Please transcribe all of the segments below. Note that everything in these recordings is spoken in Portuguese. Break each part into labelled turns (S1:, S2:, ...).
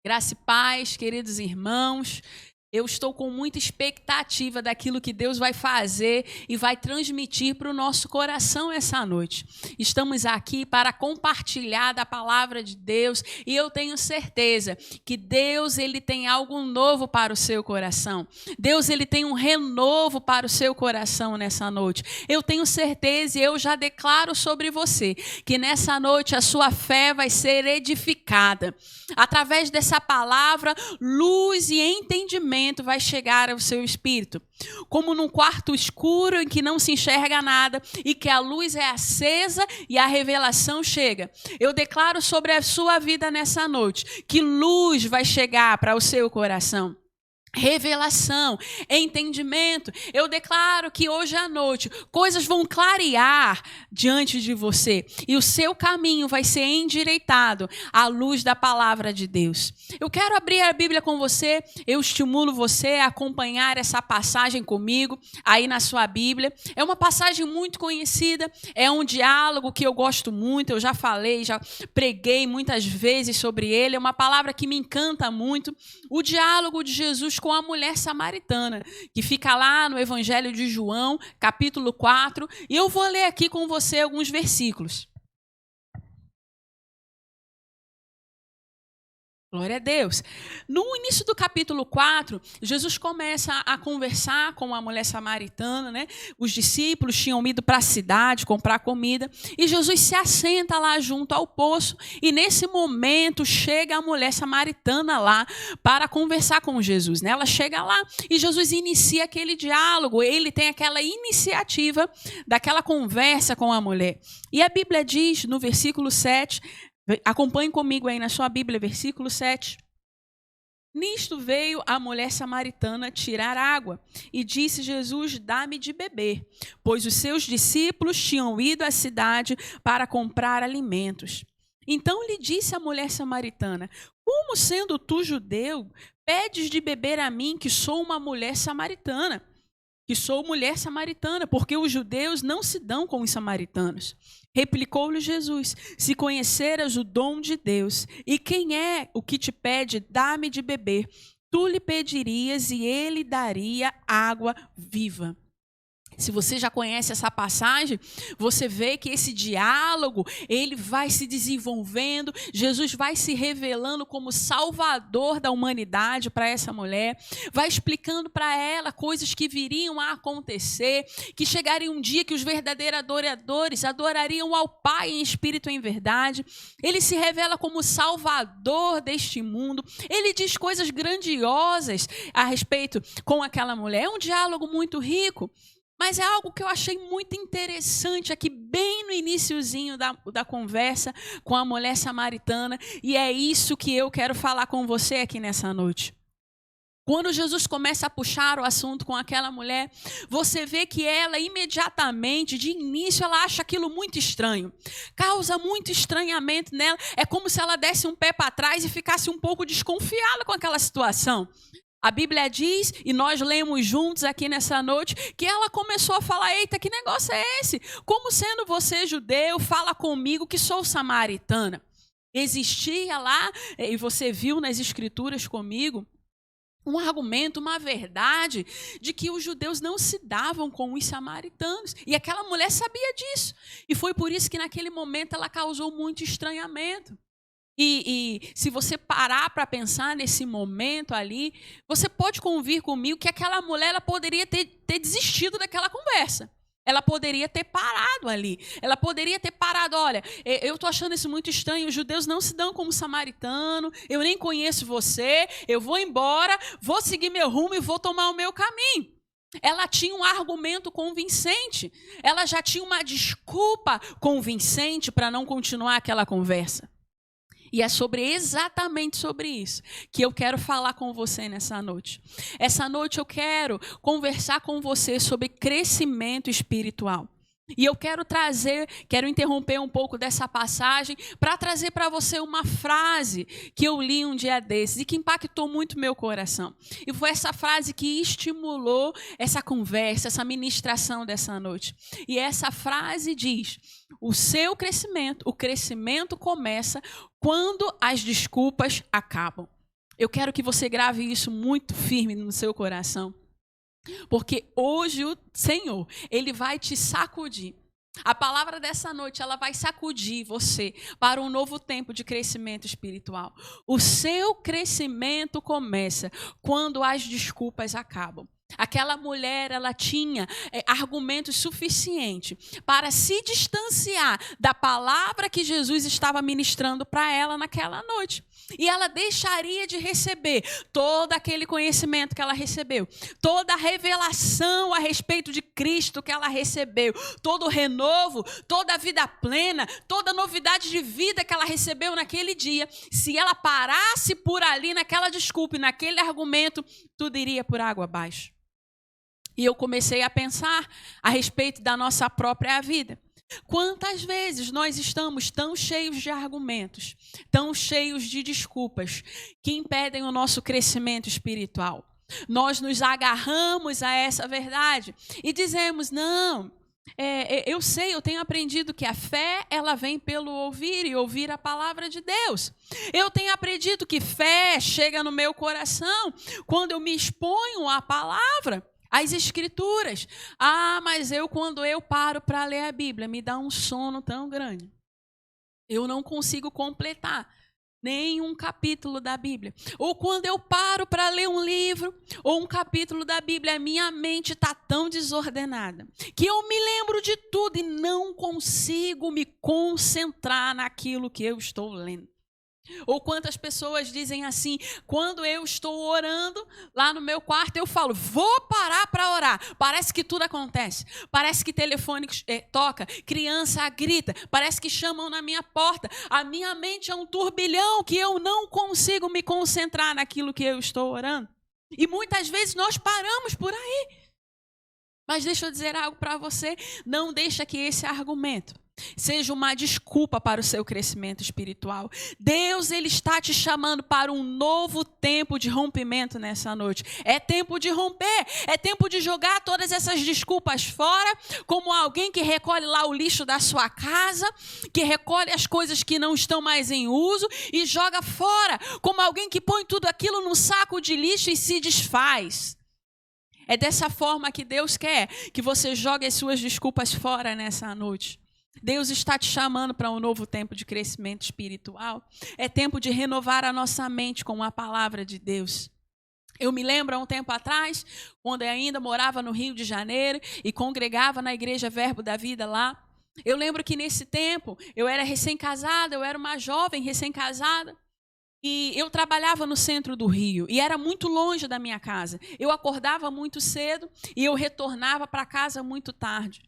S1: Graça e paz, queridos irmãos. Eu estou com muita expectativa daquilo que Deus vai fazer e vai transmitir para o nosso coração essa noite. Estamos aqui para compartilhar da palavra de Deus e eu tenho certeza que Deus ele tem algo novo para o seu coração. Deus ele tem um renovo para o seu coração nessa noite. Eu tenho certeza e eu já declaro sobre você que nessa noite a sua fé vai ser edificada. Através dessa palavra, luz e entendimento vai chegar ao seu espírito. Como num quarto escuro em que não se enxerga nada e que a luz é acesa e a revelação chega. Eu declaro sobre a sua vida nessa noite que luz vai chegar para o seu coração. Revelação, entendimento. Eu declaro que hoje à noite coisas vão clarear diante de você e o seu caminho vai ser endireitado à luz da palavra de Deus. Eu quero abrir a Bíblia com você, eu estimulo você a acompanhar essa passagem comigo aí na sua Bíblia. É uma passagem muito conhecida, é um diálogo que eu gosto muito, eu já falei, já preguei muitas vezes sobre ele, é uma palavra que me encanta muito, o diálogo de Jesus com a mulher samaritana, que fica lá no Evangelho de João, capítulo 4, e eu vou ler aqui com você alguns versículos. Glória a Deus. No início do capítulo 4, Jesus começa a conversar com a mulher samaritana, né? Os discípulos tinham ido para a cidade comprar comida e Jesus se assenta lá junto ao poço e nesse momento chega a mulher samaritana lá para conversar com Jesus, né? Ela chega lá e Jesus inicia aquele diálogo, ele tem aquela iniciativa daquela conversa com a mulher. E a Bíblia diz no versículo 7, acompanhe comigo aí na sua Bíblia, versículo 7. Nisto veio a mulher samaritana tirar água e disse Jesus, dá-me de beber, pois os seus discípulos tinham ido à cidade para comprar alimentos. Então lhe disse a mulher samaritana, como sendo tu judeu, pedes de beber a mim que sou uma mulher samaritana? Que sou mulher samaritana, porque os judeus não se dão com os samaritanos. Replicou-lhe Jesus, se conheceras o dom de Deus, e quem é o que te pede, dá-me de beber, tu lhe pedirias e ele daria água viva. Se você já conhece essa passagem, você vê que esse diálogo, ele vai se desenvolvendo, Jesus vai se revelando como salvador da humanidade para essa mulher, vai explicando para ela coisas que viriam a acontecer, que chegaria um dia que os verdadeiros adoradores adorariam ao Pai em espírito e em verdade. Ele se revela como salvador deste mundo, ele diz coisas grandiosas a respeito com aquela mulher. É um diálogo muito rico. Mas é algo que eu achei muito interessante aqui, bem no iniciozinho da conversa com a mulher samaritana. E é isso que eu quero falar com você aqui nessa noite. Quando Jesus começa a puxar o assunto com aquela mulher, você vê que ela imediatamente, de início, ela acha aquilo muito estranho. Causa muito estranhamento nela. É como se ela desse um pé para trás e ficasse um pouco desconfiada com aquela situação. A Bíblia diz, e nós lemos juntos aqui nessa noite, que ela começou a falar, eita, que negócio é esse? Como sendo você judeu, fala comigo que sou samaritana. Existia lá, e você viu nas escrituras comigo, um argumento, uma verdade, de que os judeus não se davam com os samaritanos. E aquela mulher sabia disso. E foi por isso que naquele momento ela causou muito estranhamento. E se você parar para pensar nesse momento ali, você pode convir comigo que aquela mulher ela poderia ter desistido daquela conversa. Ela poderia ter parado ali. Ela poderia ter parado, olha, eu estou achando isso muito estranho, os judeus não se dão como samaritano, eu nem conheço você, eu vou embora, vou seguir meu rumo e vou tomar o meu caminho. Ela tinha um argumento convincente, ela já tinha uma desculpa convincente para não continuar aquela conversa. E é exatamente sobre isso que eu quero falar com você nessa noite. Essa noite eu quero conversar com você sobre crescimento espiritual. E eu quero interromper um pouco dessa passagem para trazer para você uma frase que eu li um dia desses e que impactou muito meu coração. E foi essa frase que estimulou essa conversa, essa ministração dessa noite. E essa frase diz: o crescimento começa quando as desculpas acabam. Eu quero que você grave isso muito firme no seu coração. Porque hoje o Senhor, Ele vai te sacudir. A palavra dessa noite, ela vai sacudir você para um novo tempo de crescimento espiritual. O seu crescimento começa quando as desculpas acabam. Aquela mulher, ela tinha argumentos suficientes para se distanciar da palavra que Jesus estava ministrando para ela naquela noite. E ela deixaria de receber todo aquele conhecimento que ela recebeu, toda a revelação a respeito de Cristo que ela recebeu, todo o renovo, toda a vida plena, toda a novidade de vida que ela recebeu naquele dia. Se ela parasse por ali naquela desculpa e naquele argumento, tudo iria por água abaixo. E eu comecei a pensar a respeito da nossa própria vida. Quantas vezes nós estamos tão cheios de argumentos, tão cheios de desculpas, que impedem o nosso crescimento espiritual? Nós nos agarramos a essa verdade e dizemos, não, eu sei, eu tenho aprendido que a fé, ela vem pelo ouvir e ouvir a palavra de Deus. Eu tenho aprendido que fé chega no meu coração quando eu me exponho à palavra. As escrituras. Mas quando eu paro para ler a Bíblia, me dá um sono tão grande. Eu não consigo completar nenhum capítulo da Bíblia. Ou quando eu paro para ler um livro ou um capítulo da Bíblia, a minha mente está tão desordenada que eu me lembro de tudo e não consigo me concentrar naquilo que eu estou lendo. Ou quantas pessoas dizem assim, quando eu estou orando lá no meu quarto, eu falo, vou parar para orar. Parece que tudo acontece. Parece que telefone toca, criança grita, parece que chamam na minha porta. A minha mente é um turbilhão que eu não consigo me concentrar naquilo que eu estou orando. E muitas vezes nós paramos por aí. Mas deixa eu dizer algo para você, não deixa que esse argumento seja uma desculpa para o seu crescimento espiritual. Deus, Ele está te chamando para um novo tempo de rompimento nessa noite. É tempo de romper, é tempo de jogar todas essas desculpas fora, como alguém que recolhe lá o lixo da sua casa, que recolhe as coisas que não estão mais em uso e joga fora, como alguém que põe tudo aquilo num saco de lixo e se desfaz. É dessa forma que Deus quer que você jogue as suas desculpas fora nessa noite. Deus está te chamando para um novo tempo de crescimento espiritual. É tempo de renovar a nossa mente com a palavra de Deus. Eu me lembro há um tempo atrás, quando eu ainda morava no Rio de Janeiro e congregava na Igreja Verbo da Vida lá. Eu lembro que nesse tempo eu era recém-casada, eu era uma jovem recém-casada. E eu trabalhava no centro do Rio e era muito longe da minha casa. Eu acordava muito cedo e eu retornava para casa muito tarde.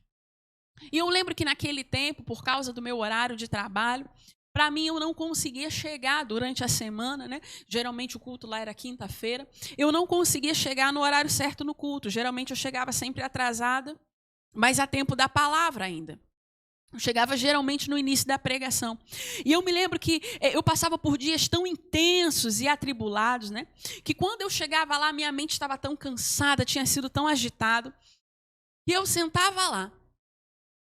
S1: E eu lembro que naquele tempo, por causa do meu horário de trabalho, para mim eu não conseguia chegar durante a semana, né? Geralmente o culto lá era quinta-feira. Eu não conseguia chegar no horário certo no culto. Geralmente eu chegava sempre atrasada, mas a tempo da palavra ainda. Eu chegava geralmente no início da pregação. E eu me lembro que eu passava por dias tão intensos e atribulados, né? Que quando eu chegava lá, minha mente estava tão cansada, tinha sido tão agitado. E eu sentava lá.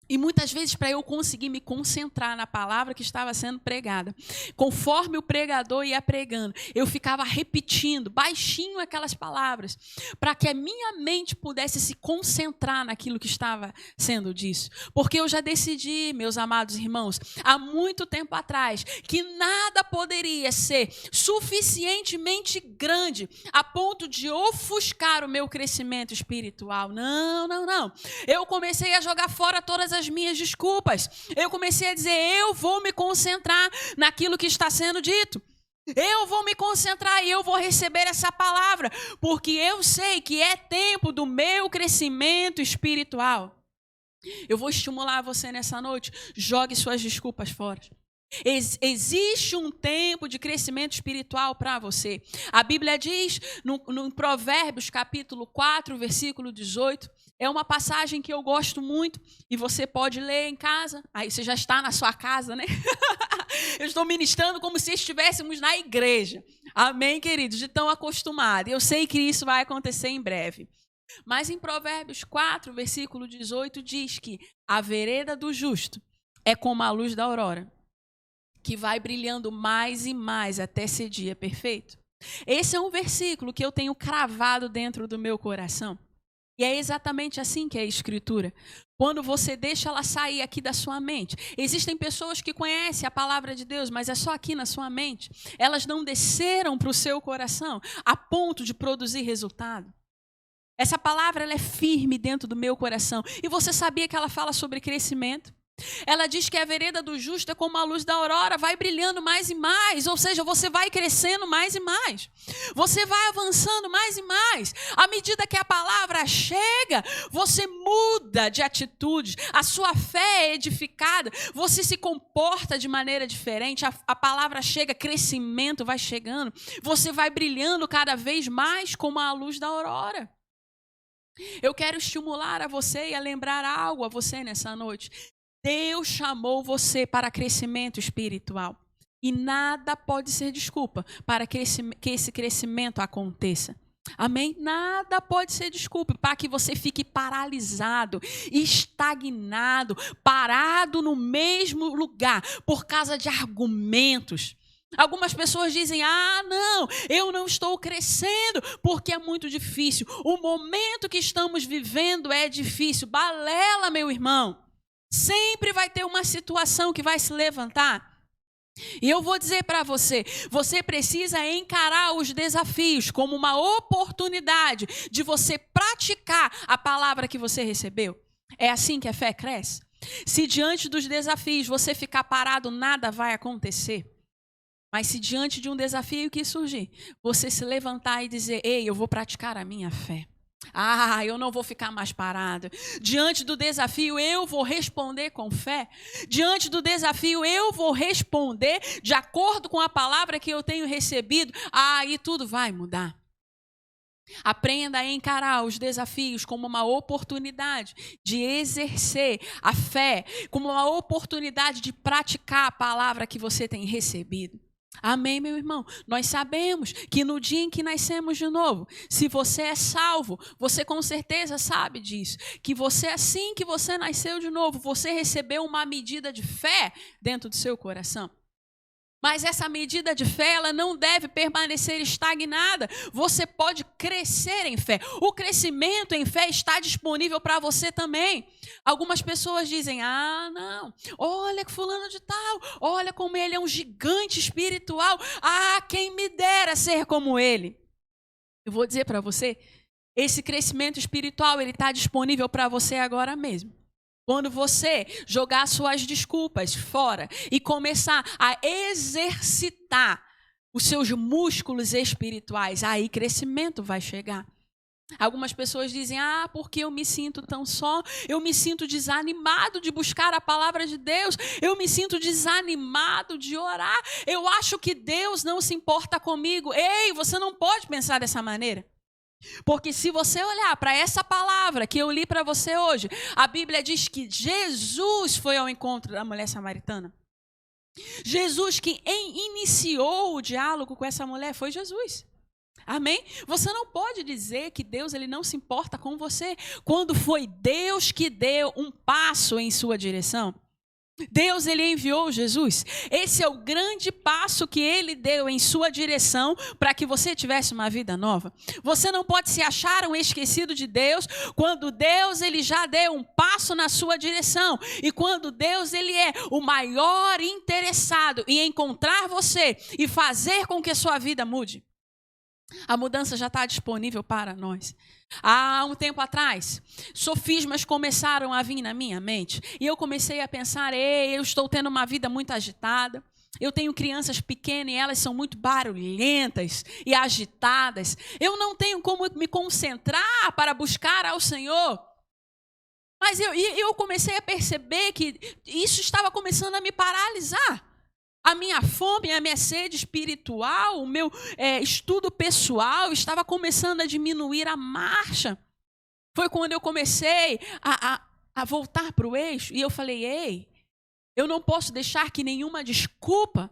S1: E muitas vezes, para eu conseguir me concentrar na palavra que estava sendo pregada, conforme o pregador ia pregando, eu ficava repetindo baixinho aquelas palavras, para que a minha mente pudesse se concentrar naquilo que estava sendo dito. Porque eu já decidi, meus amados irmãos, há muito tempo atrás, que nada poderia ser suficientemente grande a ponto de ofuscar o meu crescimento espiritual. Não, não, não. Eu comecei a jogar fora todas as minhas desculpas. Eu comecei a dizer, eu vou me concentrar naquilo que está sendo dito. Eu vou me concentrar e eu vou receber essa palavra, porque eu sei que é tempo do meu crescimento espiritual. Eu vou estimular você nessa noite, jogue suas desculpas fora. Existe um tempo de crescimento espiritual para você. A Bíblia diz, no Provérbios capítulo 4, versículo 18, é uma passagem que eu gosto muito e você pode ler em casa. Aí você já está na sua casa, né? Eu estou ministrando como se estivéssemos na igreja. Amém, queridos? De tão acostumado. Eu sei que isso vai acontecer em breve. Mas em Provérbios 4, versículo 18, diz que a vereda do justo é como a luz da aurora, que vai brilhando mais e mais até ser dia perfeito. Esse é um versículo que eu tenho cravado dentro do meu coração. E é exatamente assim que é a Escritura. Quando você deixa ela sair aqui da sua mente. Existem pessoas que conhecem a palavra de Deus, mas é só aqui na sua mente. Elas não desceram para o seu coração a ponto de produzir resultado. Essa palavra ela é firme dentro do meu coração. E você sabia que ela fala sobre crescimento? Ela diz que a vereda do justo é como a luz da aurora, vai brilhando mais e mais, ou seja, você vai crescendo mais e mais, você vai avançando mais e mais. À medida que a palavra chega, você muda de atitude, a sua fé é edificada, você se comporta de maneira diferente, a palavra chega, crescimento vai chegando, você vai brilhando cada vez mais como a luz da aurora. Eu quero estimular a você e a lembrar algo a você nessa noite. Deus chamou você para crescimento espiritual. E nada pode ser desculpa para que esse crescimento aconteça. Amém? Nada pode ser desculpa para que você fique paralisado, estagnado, parado no mesmo lugar por causa de argumentos. Algumas pessoas dizem, não, eu não estou crescendo porque é muito difícil. O momento que estamos vivendo é difícil. Balela, meu irmão. Sempre vai ter uma situação que vai se levantar. E eu vou dizer para você, você precisa encarar os desafios como uma oportunidade de você praticar a palavra que você recebeu. É assim que a fé cresce. Se diante dos desafios você ficar parado, nada vai acontecer. Mas se diante de um desafio que surgir, você se levantar e dizer, ei, eu vou praticar a minha fé. Eu não vou ficar mais parado. Diante do desafio, eu vou responder com fé. Diante do desafio, eu vou responder de acordo com a palavra que eu tenho recebido. E tudo vai mudar. Aprenda a encarar os desafios como uma oportunidade de exercer a fé, como uma oportunidade de praticar a palavra que você tem recebido. Amém, meu irmão? Nós sabemos que no dia em que nascemos de novo, se você é salvo, você com certeza sabe disso, que você, assim que você nasceu de novo, você recebeu uma medida de fé dentro do seu coração. Mas essa medida de fé, ela não deve permanecer estagnada. Você pode crescer em fé. O crescimento em fé está disponível para você também. Algumas pessoas dizem, não, olha que fulano de tal, olha como ele é um gigante espiritual. Quem me dera ser como ele. Eu vou dizer para você, esse crescimento espiritual, ele está disponível para você agora mesmo. Quando você jogar suas desculpas fora e começar a exercitar os seus músculos espirituais, aí crescimento vai chegar. Algumas pessoas dizem, porque eu me sinto tão só, eu me sinto desanimado de buscar a palavra de Deus, eu me sinto desanimado de orar, eu acho que Deus não se importa comigo. Ei, você não pode pensar dessa maneira. Porque se você olhar para essa palavra que eu li para você hoje, a Bíblia diz que Jesus foi ao encontro da mulher samaritana. Jesus que iniciou o diálogo com essa mulher foi Jesus. Amém? Você não pode dizer que Deus ele não se importa com você quando foi Deus que deu um passo em sua direção. Deus ele enviou Jesus. Esse é o grande passo que ele deu em sua direção para que você tivesse uma vida nova. Você não pode se achar um esquecido de Deus quando Deus ele já deu um passo na sua direção e quando Deus ele é o maior interessado em encontrar você e fazer com que a sua vida mude. A mudança já está disponível para nós. Há um tempo atrás, sofismas começaram a vir na minha mente. E eu comecei a pensar, eu estou tendo uma vida muito agitada. Eu tenho crianças pequenas e elas são muito barulhentas e agitadas. Eu não tenho como me concentrar para buscar ao Senhor. Mas eu comecei a perceber que isso estava começando a me paralisar. A minha fome, a minha sede espiritual, o meu estudo pessoal estava começando a diminuir a marcha. Foi quando eu comecei a voltar para o eixo e eu falei, eu não posso deixar que nenhuma desculpa,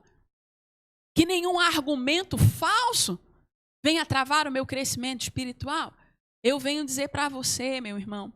S1: que nenhum argumento falso venha travar o meu crescimento espiritual. Eu venho dizer para você, meu irmão,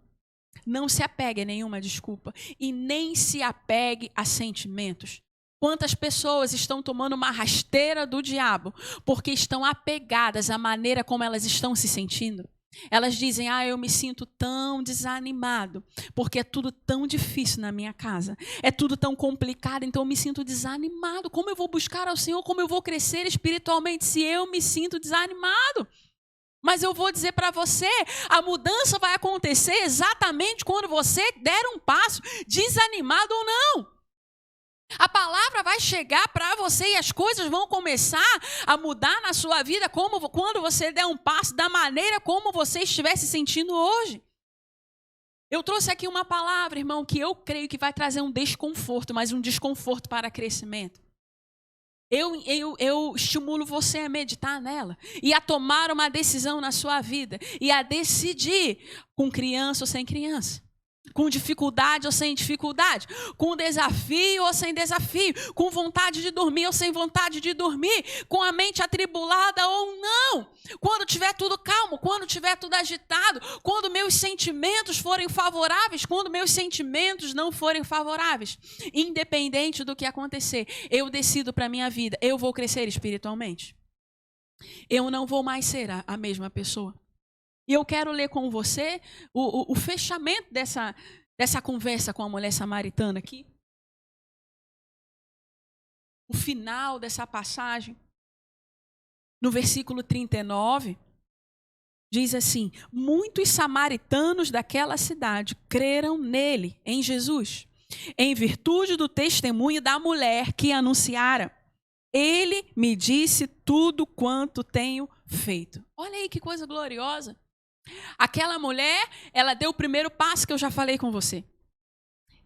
S1: não se apegue a nenhuma desculpa e nem se apegue a sentimentos. Quantas pessoas estão tomando uma rasteira do diabo porque estão apegadas à maneira como elas estão se sentindo? Elas dizem, eu me sinto tão desanimado, porque é tudo tão difícil na minha casa. É tudo tão complicado, então eu me sinto desanimado. Como eu vou buscar ao Senhor? Como eu vou crescer espiritualmente se eu me sinto desanimado? Mas eu vou dizer para você, a mudança vai acontecer exatamente quando você der um passo, desanimado ou não. A palavra vai chegar para você e as coisas vão começar a mudar na sua vida quando você der um passo da maneira como você estiver se sentindo hoje. Eu trouxe aqui uma palavra, irmão, que eu creio que vai trazer um desconforto, mas um desconforto para crescimento. Eu estimulo você a meditar nela e a tomar uma decisão na sua vida e a decidir com criança ou sem criança. Com dificuldade ou sem dificuldade, com desafio ou sem desafio, com vontade de dormir ou sem vontade de dormir, com a mente atribulada ou não. Quando tiver tudo calmo, quando tiver tudo agitado, quando meus sentimentos forem favoráveis, quando meus sentimentos não forem favoráveis, independente do que acontecer, eu decido para a minha vida, eu vou crescer espiritualmente. Eu não vou mais ser a mesma pessoa. E eu quero ler com você o fechamento dessa conversa com a mulher samaritana aqui. O final dessa passagem. No versículo 39, diz assim: muitos samaritanos daquela cidade creram nele, em Jesus, em virtude do testemunho da mulher que anunciara. Ele me disse tudo quanto tenho feito. Olha aí que coisa gloriosa. Aquela mulher, ela deu o primeiro passo que eu já falei com você.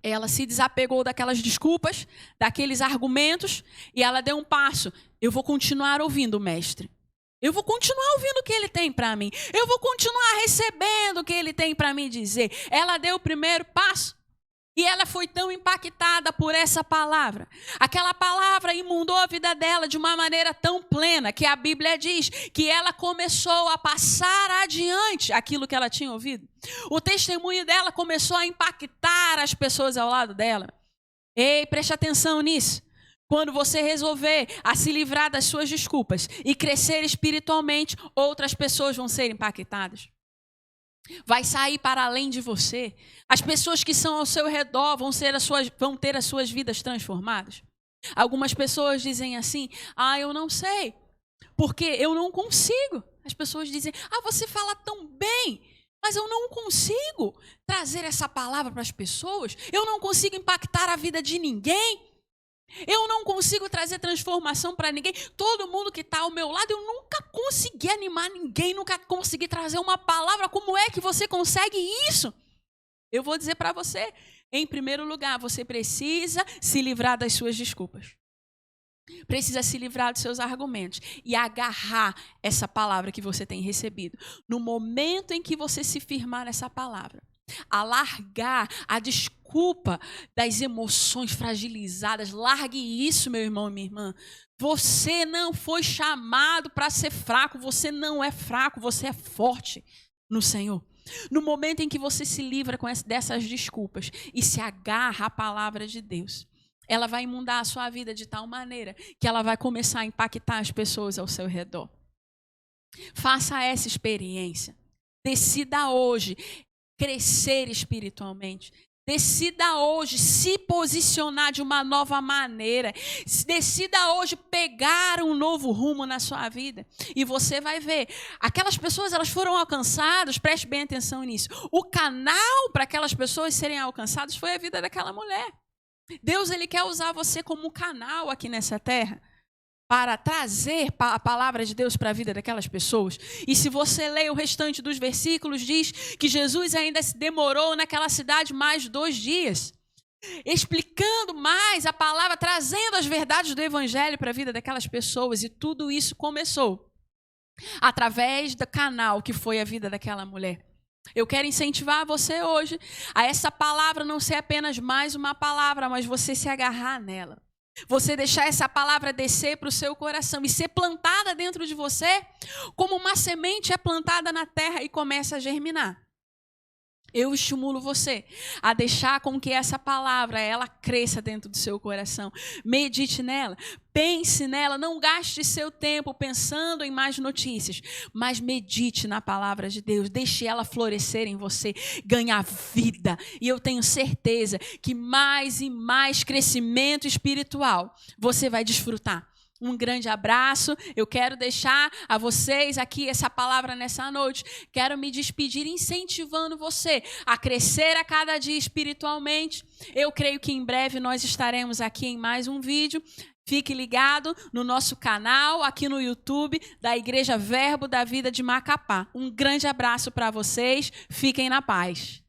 S1: Ela se desapegou daquelas desculpas, daqueles argumentos, e ela deu um passo. Eu vou continuar ouvindo o mestre. Eu vou continuar ouvindo o que ele tem para mim. Eu vou continuar recebendo o que ele tem para me dizer. Ela deu o primeiro passo. E ela foi tão impactada por essa palavra. Aquela palavra inundou a vida dela de uma maneira tão plena que a Bíblia diz que ela começou a passar adiante aquilo que ela tinha ouvido. O testemunho dela começou a impactar as pessoas ao lado dela. Ei, preste atenção nisso. Quando você resolver a se livrar das suas desculpas e crescer espiritualmente, outras pessoas vão ser impactadas. Vai sair para além de você. As pessoas que são ao seu redor vão ter as suas vidas transformadas. Algumas pessoas dizem assim, eu não sei, porque eu não consigo. As pessoas dizem, você fala tão bem, mas eu não consigo trazer essa palavra para as pessoas. Eu não consigo impactar a vida de ninguém. Eu não consigo trazer transformação para ninguém. Todo mundo que está ao meu lado, eu nunca consegui animar ninguém, nunca consegui trazer uma palavra. Como é que você consegue isso? Eu vou dizer para você, em primeiro lugar, você precisa se livrar das suas desculpas. Precisa se livrar dos seus argumentos e agarrar essa palavra que você tem recebido. No momento em que você se firmar nessa palavra, alargar a desculpa das emoções fragilizadas, largue isso, meu irmão e minha irmã. Você não foi chamado para ser fraco, você não é fraco, você é forte no Senhor. No momento em que você se livra dessas desculpas e se agarra à palavra de Deus, ela vai inundar a sua vida de tal maneira que ela vai começar a impactar as pessoas ao seu redor. Faça essa experiência. Decida hoje crescer espiritualmente. Decida hoje se posicionar de uma nova maneira. Decida hoje pegar um novo rumo na sua vida. E você vai ver. Aquelas pessoas, elas foram alcançadas, preste bem atenção nisso. O canal para aquelas pessoas serem alcançadas foi a vida daquela mulher. Deus, ele quer usar você como um canal aqui nessa terra para trazer a palavra de Deus para a vida daquelas pessoas. E se você ler o restante dos versículos, diz que Jesus ainda se demorou naquela cidade mais 2 dias, explicando mais a palavra, trazendo as verdades do evangelho para a vida daquelas pessoas. E tudo isso começou através do canal que foi a vida daquela mulher. Eu quero incentivar você hoje a essa palavra não ser apenas mais uma palavra, mas você se agarrar nela. Você deixar essa palavra descer para o seu coração e ser plantada dentro de você, como uma semente é plantada na terra e começa a germinar. Eu estimulo você a deixar com que essa palavra, ela cresça dentro do seu coração. Medite nela, pense nela, não gaste seu tempo pensando em mais notícias, mas medite na palavra de Deus, deixe ela florescer em você, ganhar vida. E eu tenho certeza que mais e mais crescimento espiritual você vai desfrutar. Um grande abraço. Eu quero deixar a vocês aqui essa palavra nessa noite. Quero me despedir incentivando você a crescer a cada dia espiritualmente. Eu creio que em breve nós estaremos aqui em mais um vídeo. Fique ligado no nosso canal, aqui no YouTube, da Igreja Verbo da Vida de Macapá. Um grande abraço para vocês. Fiquem na paz.